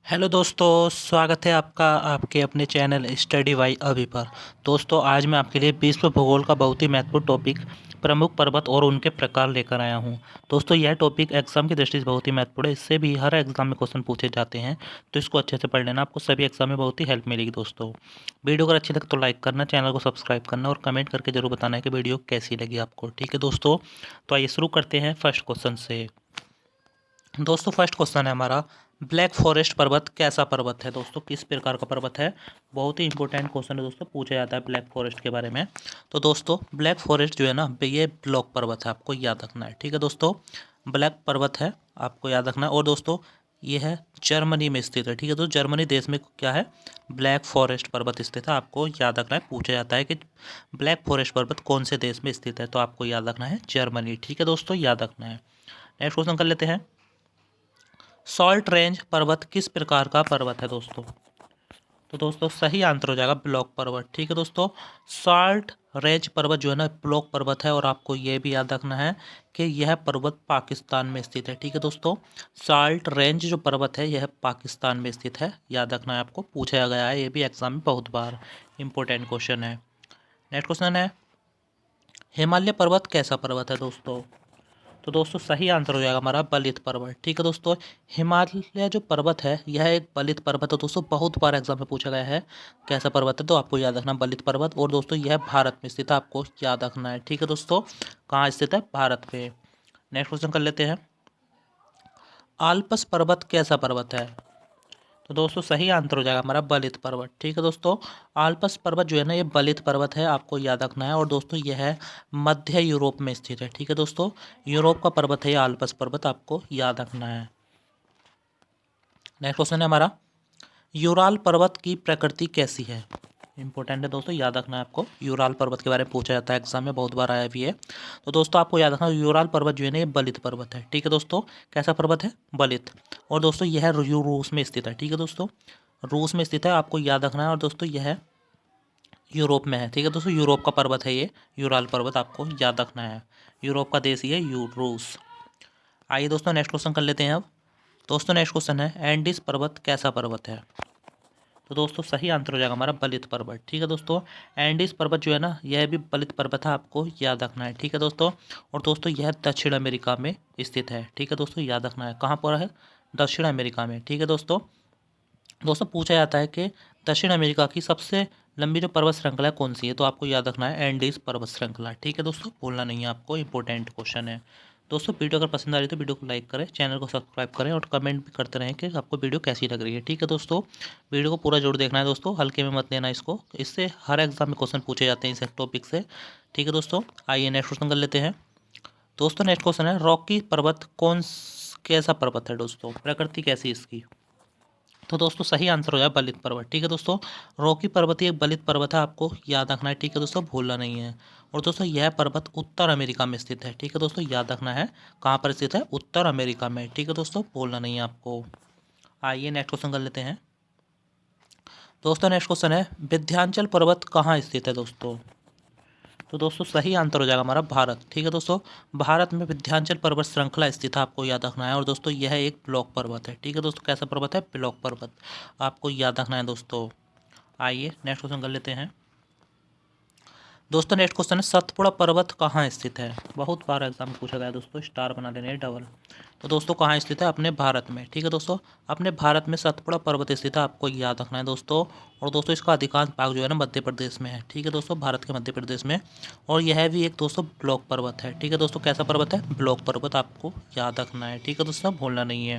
Hello दोस्तों, स्वागत है आपका आपके अपने चैनल स्टडी बाय अभी पर। दोस्तों, आज मैं आपके लिए विश्व भूगोल का बहुत ही महत्वपूर्ण टॉपिक प्रमुख पर्वत और उनके प्रकार लेकर आया हूं। दोस्तों, यह टॉपिक एग्जाम की दृष्टि से बहुत ही महत्वपूर्ण है। इससे भी हर एग्जाम में क्वेश्चन पूछे जाते हैं, तो इसको अच्छे से पढ़ लेना। आपको सभी एग्जाम में बहुत ही हेल्प मिलेगी। दोस्तों, वीडियो अगर अच्छी लगे तो लाइक करना, चैनल को सब्सक्राइब करना और कमेंट करके जरूर बताना है कि वीडियो कैसी लगी आपको। ठीक है दोस्तों, तो आइए शुरू करते हैं फर्स्ट क्वेश्चन से। दोस्तों, फर्स्ट क्वेश्चन है हमारा, ब्लैक फॉरेस्ट पर्वत कैसा पर्वत है। दोस्तों, किस प्रकार का पर्वत है। बहुत ही इंपॉर्टेंट क्वेश्चन है दोस्तों, पूछा जाता है ब्लैक फॉरेस्ट के बारे में। तो दोस्तों, ब्लैक फॉरेस्ट जो है ना, ये ब्लॉक पर्वत है, आपको याद रखना है। ठीक है दोस्तों, ब्लैक पर्वत है, आपको याद रखना है। और दोस्तों, ये है जर्मनी में स्थित है। ठीक है दोस्तों, जर्मनी देश में क्या है, ब्लैक फॉरेस्ट पर्वत स्थित है, आपको याद रखना है। पूछा जाता है कि ब्लैक फॉरेस्ट पर्वत कौन से देश में स्थित है, तो आपको याद रखना है जर्मनी। ठीक है दोस्तों, याद रखना है। नेक्स्ट क्वेश्चन कर लेते हैं, सॉल्ट रेंज पर्वत किस प्रकार का पर्वत है। दोस्तों, तो दोस्तों सही आंसर हो जाएगा ब्लॉक पर्वत। ठीक है दोस्तों, सॉल्ट रेंज पर्वत जो है ना, ब्लॉक पर्वत है। और आपको ये भी याद रखना है कि यह पर्वत पाकिस्तान में स्थित है। ठीक है दोस्तों, सॉल्ट रेंज जो पर्वत है यह पाकिस्तान में स्थित है, याद रखना है। आपको पूछा गया है, ये भी एग्जाम में बहुत बार इंपॉर्टेंट क्वेश्चन है। नेक्स्ट क्वेश्चन है, हिमालय पर्वत कैसा पर्वत है। दोस्तों, तो दोस्तों सही आंसर हो जाएगा हमारा बलित पर्वत। ठीक है दोस्तों, हिमालय जो पर्वत है यह एक बलित पर्वत है। दोस्तों, बहुत बार एग्जाम में पूछा गया है कैसा पर्वत है, तो आपको याद रखना बलित पर्वत। और दोस्तों, यह भारत में स्थित है, आपको याद रखना है। ठीक है दोस्तों, कहाँ स्थित है, भारत पे। नेक्स्ट क्वेश्चन कर लेते हैं, आल्पस पर्वत कैसा पर्वत है। तो दोस्तों सही आंसर हो जाएगा हमारा बलित पर्वत। ठीक है दोस्तों, आल्पस पर्वत जो है ना, ये बलित पर्वत है, आपको याद रखना है। और दोस्तों, यह है मध्य यूरोप में स्थित है। ठीक है दोस्तों, यूरोप का पर्वत है ये आल्पस पर्वत, आपको याद रखना है। नेक्स्ट क्वेश्चन है हमारा, यूराल पर्वत की प्रकृति कैसी है। इंपॉर्टेंट है दोस्तों, याद रखना है आपको। यूराल पर्वत के बारे में पूछा जाता है एग्जाम में, बहुत बार आया भी है। तो दोस्तों, आपको याद रखना, यूराल पर्वत जो है ना, ये बलित पर्वत है। ठीक है दोस्तों, कैसा पर्वत है, बलित। और दोस्तों, यह रूस में स्थित है। ठीक है दोस्तों, रूस में स्थित है, आपको याद रखना है। और दोस्तों, यह यूरोप में है। ठीक है दोस्तों, यूरोप का पर्वत है ये यूराल पर्वत, आपको याद रखना है। यूरोप का देश ये रूस। आइए दोस्तों, नेक्स्ट क्वेश्चन कर लेते हैं अब। दोस्तों, नेक्स्ट क्वेश्चन है, एंडीज पर्वत कैसा पर्वत है। तो दोस्तों सही आंसर हो जाएगा हमारा बलित पर्वत। ठीक है दोस्तों, एंडीज पर्वत जो है ना, यह भी बलित पर्वत है, आपको याद रखना है। ठीक है दोस्तों, और दोस्तों यह दक्षिण अमेरिका में स्थित है। ठीक है दोस्तों, याद रखना है, कहाँ पर है, दक्षिण अमेरिका में। ठीक है दोस्तों, दोस्तों पूछा जाता है कि दक्षिण अमेरिका की सबसे लंबी जो पर्वत श्रृंखला है कौन सी है, तो आपको याद रखना है एंडीज पर्वत श्रृंखला। ठीक है दोस्तों, भूलना नहीं है आपको, इंपॉर्टेंट क्वेश्चन है। दोस्तों, वीडियो अगर पसंद आ रही है तो वीडियो को लाइक करें, चैनल को सब्सक्राइब करें और कमेंट भी करते रहें कि आपको वीडियो कैसी लग रही है। ठीक है दोस्तों, वीडियो को पूरा जरूर देखना है दोस्तों, हल्के में मत लेना इसको, इससे हर एग्जाम में क्वेश्चन पूछे जाते हैं इस टॉपिक से। ठीक है दोस्तों, आइए नेक्स्ट क्वेश्चन कर लेते हैं। दोस्तों, नेक्स्ट क्वेश्चन है, रॉकी पर्वत कैसा पर्वत है। दोस्तों, प्रकृति कैसी है इसकी। तो दोस्तों सही आंसर हो जाए बलित पर्वत। ठीक है दोस्तों, रॉकी पर्वत एक बलित पर्वत है, आपको याद रखना है। ठीक है दोस्तों, भूलना नहीं है। और दोस्तों, यह पर्वत उत्तर अमेरिका में स्थित है। ठीक है दोस्तों, याद रखना है, कहाँ पर स्थित है, उत्तर अमेरिका में। ठीक है दोस्तों, भूलना नहीं है आपको। आइए नेक्स्ट क्वेश्चन कर लेते हैं। दोस्तों, नेक्स्ट क्वेश्चन है, विंध्याचल पर्वत कहाँ स्थित है। दोस्तों, तो दोस्तों सही आंसर हो जाएगा हमारा भारत। ठीक है दोस्तों, भारत में विंध्याचल पर्वत श्रृंखला स्थित है, आपको याद रखना है। और दोस्तों, यह एक ब्लॉक पर्वत है। ठीक है दोस्तों, कैसा पर्वत है, ब्लॉक पर्वत, आपको याद रखना है दोस्तों। आइए नेक्स्ट क्वेश्चन कर लेते हैं। दोस्तों, नेक्स्ट क्वेश्चन है, सतपुड़ा पर्वत कहाँ स्थित है। बहुत बार एग्जाम में पूछा गया है दोस्तों, स्टार बना लेने डबल। तो दोस्तों, कहाँ स्थित है, अपने भारत में। ठीक है दोस्तों, अपने भारत में सतपुड़ा पर्वत स्थित है, आपको याद रखना है दोस्तों। और दोस्तों, इसका अधिकांश भाग जो है ना, मध्य प्रदेश में है। ठीक है दोस्तों, भारत के मध्य प्रदेश में। और यह भी एक दोस्तों ब्लॉक पर्वत है। ठीक है दोस्तों, कैसा पर्वत है, ब्लॉक पर्वत, आपको याद रखना है। ठीक है दोस्तों, भूलना नहीं है।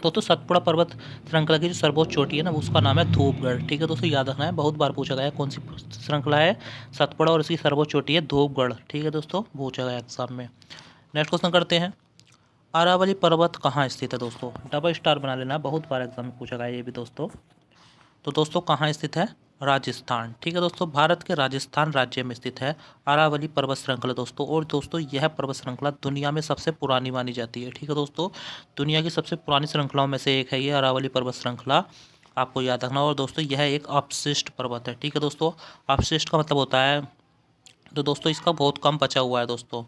दोस्तों, सतपुड़ा पर्वत श्रृंखला की जो सर्वोच्च चोटी है ना, उसका नाम है धूपगढ़। ठीक है दोस्तों, याद रखना है, बहुत बार पूछा गया है कौन सी श्रृंखला है, सतपुड़ा, और इसकी सर्वोच्च चोटी है धूपगढ़। ठीक है दोस्तों, पूछा गया एग्जाम में। नेक्स्ट क्वेश्चन करते हैं, अरावली पर्वत कहाँ स्थित है। दोस्तों, डबल स्टार बना लेना, बहुत बार एग्जाम में पूछा गया है ये भी दोस्तों। तो दोस्तों, कहाँ स्थित है, राजस्थान। ठीक है दोस्तों, भारत के राजस्थान राज्य में स्थित है अरावली पर्वत श्रृंखला दोस्तों। और दोस्तों, यह पर्वत श्रृंखला दुनिया में सबसे पुरानी मानी जाती है। ठीक है दोस्तों, दुनिया की सबसे पुरानी श्रृंखलाओं में से एक है ये अरावली पर्वत श्रृंखला, आपको याद रखना। और दोस्तों, यह एक अपशिष्ट पर्वत है। ठीक है दोस्तों, अपशिष्ट का मतलब होता है, तो दोस्तों इसका बहुत कम बचा हुआ है दोस्तों,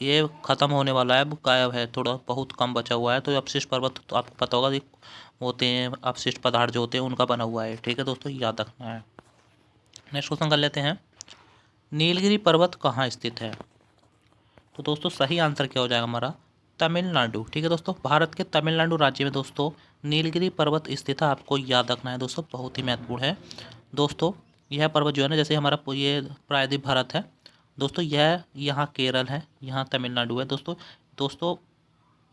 ये ख़त्म होने वाला है, अब गायब है, थोड़ा बहुत कम बचा हुआ है। तो अपशिष्ट पर्वत तो आपको पता होगा ये होते हैं, अपशिष्ट पदार्थ जो होते हैं उनका बना हुआ है। ठीक है दोस्तों, याद रखना है। नेक्स्ट क्वेश्चन कर लेते हैं, नीलगिरी पर्वत कहाँ स्थित है? तो दोस्तों सही आंसर क्या हो जाएगा हमारा? तमिलनाडु। ठीक है दोस्तों, भारत के तमिलनाडु राज्य में दोस्तों नीलगिरी पर्वत स्थित है, आपको याद रखना है दोस्तों, बहुत ही महत्वपूर्ण है। दोस्तों यह पर्वत जो है ना, जैसे हमारा ये प्रायद्वीप भारत है दोस्तों, यह यहाँ केरल है, यहाँ तमिलनाडु है दोस्तों। दोस्तों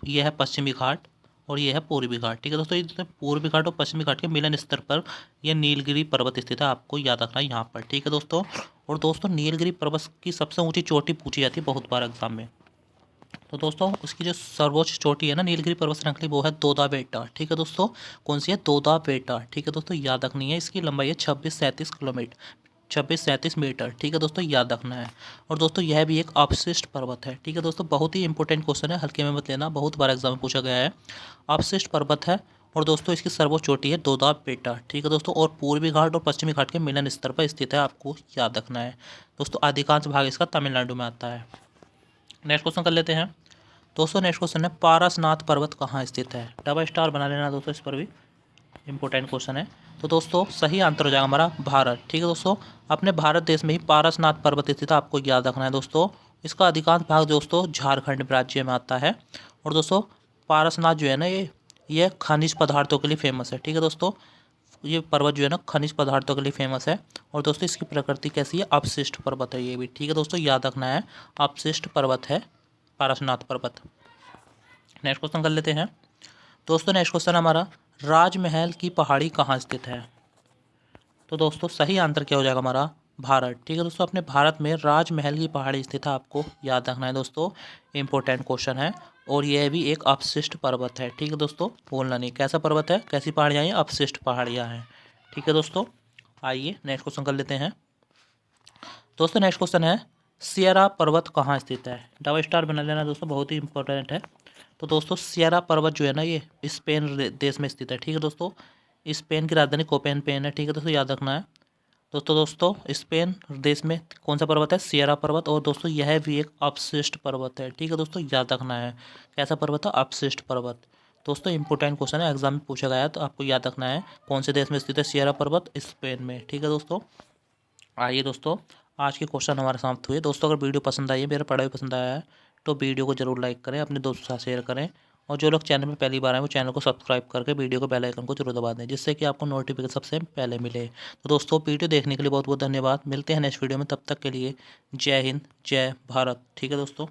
यह है पश्चिमी घाट और यह है पूर्वी घाट। ठीक है दोस्तों, ये पूर्वी घाट और पश्चिमी घाट के मिलन स्तर पर यह नीलगिरी पर्वत स्थित है, आपको याद रखना है यहाँ पर। ठीक है दोस्तों, और दोस्तों नीलगिरी पर्वत की सबसे ऊंची चोटी पूछी जाती है बहुत बार एग्जाम में। तो दोस्तों उसकी जो सर्वोच्च चोटी है ना नीलगिरी पर्वत श्रृंखला, वो है दोदा बेटा। ठीक है दोस्तों, कौन सी है? दोदा बेटा। ठीक है दोस्तों, याद रखनी है। इसकी लंबाई है 2637 किलोमीटर, 2637 मीटर। ठीक है दोस्तों, याद रखना है। और दोस्तों यह भी एक अपशिष्ट पर्वत है। ठीक है दोस्तों, बहुत ही इंपॉर्टेंट क्वेश्चन है, हल्के में मत लेना, बहुत बार एग्जाम में पूछा गया है। अपशिष्ट पर्वत है और दोस्तों इसकी सर्वोच्च चोटी है दोदा बेटा। ठीक है दोस्तों, और पूर्वी घाट और पश्चिमी घाट के मिलन स्तर पर स्थित है, आपको याद रखना है दोस्तों। अधिकांश भाग इसका तमिलनाडु में आता है। नेक्स्ट क्वेश्चन कर लेते हैं दोस्तों। नेक्स्ट क्वेश्चन है, पारसनाथ पर्वत कहाँ स्थित है? डबल स्टार बना लेना दोस्तों, इस पर भी इंपॉर्टेंट क्वेश्चन है। तो दोस्तों सही आंसर हो जाएगा हमारा भारत। ठीक है दोस्तों, अपने भारत देश में ही पारसनाथ पर्वत स्थित है, आपको याद रखना है दोस्तों। इसका अधिकांश भाग दोस्तों झारखंड राज्य में आता है। और दोस्तों पारसनाथ जो है ना, ये खनिज पदार्थों के लिए फेमस है। ठीक है दोस्तों, ये पर्वत जो है ना खनिज पदार्थों के लिए फेमस है। और दोस्तों इसकी प्रकृति कैसी है? अपशिष्ट पर्वत है ये भी। ठीक है दोस्तों, याद रखना है, अपशिष्ट पर्वत है पारसनाथ पर्वत। नेक्स्ट क्वेश्चन कर लेते हैं दोस्तों। नेक्स्ट क्वेश्चन हमारा, राजमहल की पहाड़ी कहाँ स्थित है? तो दोस्तों सही आंसर क्या हो जाएगा हमारा? भारत। ठीक है दोस्तों, अपने भारत में राजमहल की पहाड़ी स्थित है, आपको याद रखना है दोस्तों, इंपॉर्टेंट क्वेश्चन है। और यह भी एक अपशिष्ट पर्वत है। ठीक है दोस्तों, बोलना नहीं, कैसा पर्वत है, कैसी पहाड़ियाँ हैं? अपशिष्ट पहाड़ियाँ हैं। ठीक है दोस्तों, आइए नेक्स्ट क्वेश्चन कर लेते हैं दोस्तों। नेक्स्ट क्वेश्चन है, सियरा पर्वत कहाँ स्थित है? डबल स्टार बना लेना दोस्तों, बहुत ही इंपॉर्टेंट है। तो दोस्तों सियरा पर्वत जो है ना, ये स्पेन देश में स्थित है। ठीक है दोस्तों, स्पेन की राजधानी कोपेनहेगन है। ठीक है दोस्तों, याद रखना है दोस्तों स्पेन देश में कौन सा पर्वत है? सियरा पर्वत। और दोस्तों यह भी एक अपशिष्ट पर्वत है। ठीक है दोस्तों, याद रखना है, कैसा पर्वत है? अपशिष्ट पर्वत। दोस्तों इंपॉर्टेंट क्वेश्चन है, एग्जाम में पूछा गया है, तो आपको याद रखना है कौन से देश में स्थित है सियरा पर्वत? स्पेन में। ठीक है दोस्तों, आइए दोस्तों आज के क्वेश्चन हमारे समाप्त हुए। दोस्तों अगर वीडियो पसंद आई है, मेरा पढ़ाई पसंद आया है, तो वीडियो को जरूर लाइक करें, अपने दोस्तों के साथ शेयर करें। और जो लोग चैनल में पहली बार आए वो चैनल को सब्सक्राइब करके वीडियो को बेल आइकन को जरूर दबा दें, जिससे कि आपको नोटिफिकेशन सबसे पहले मिले। तो दोस्तों वीडियो देखने के लिए बहुत बहुत धन्यवाद। मिलते हैं नेक्स्ट वीडियो में, तब तक के लिए जय हिंद, जय भारत। ठीक है दोस्तों।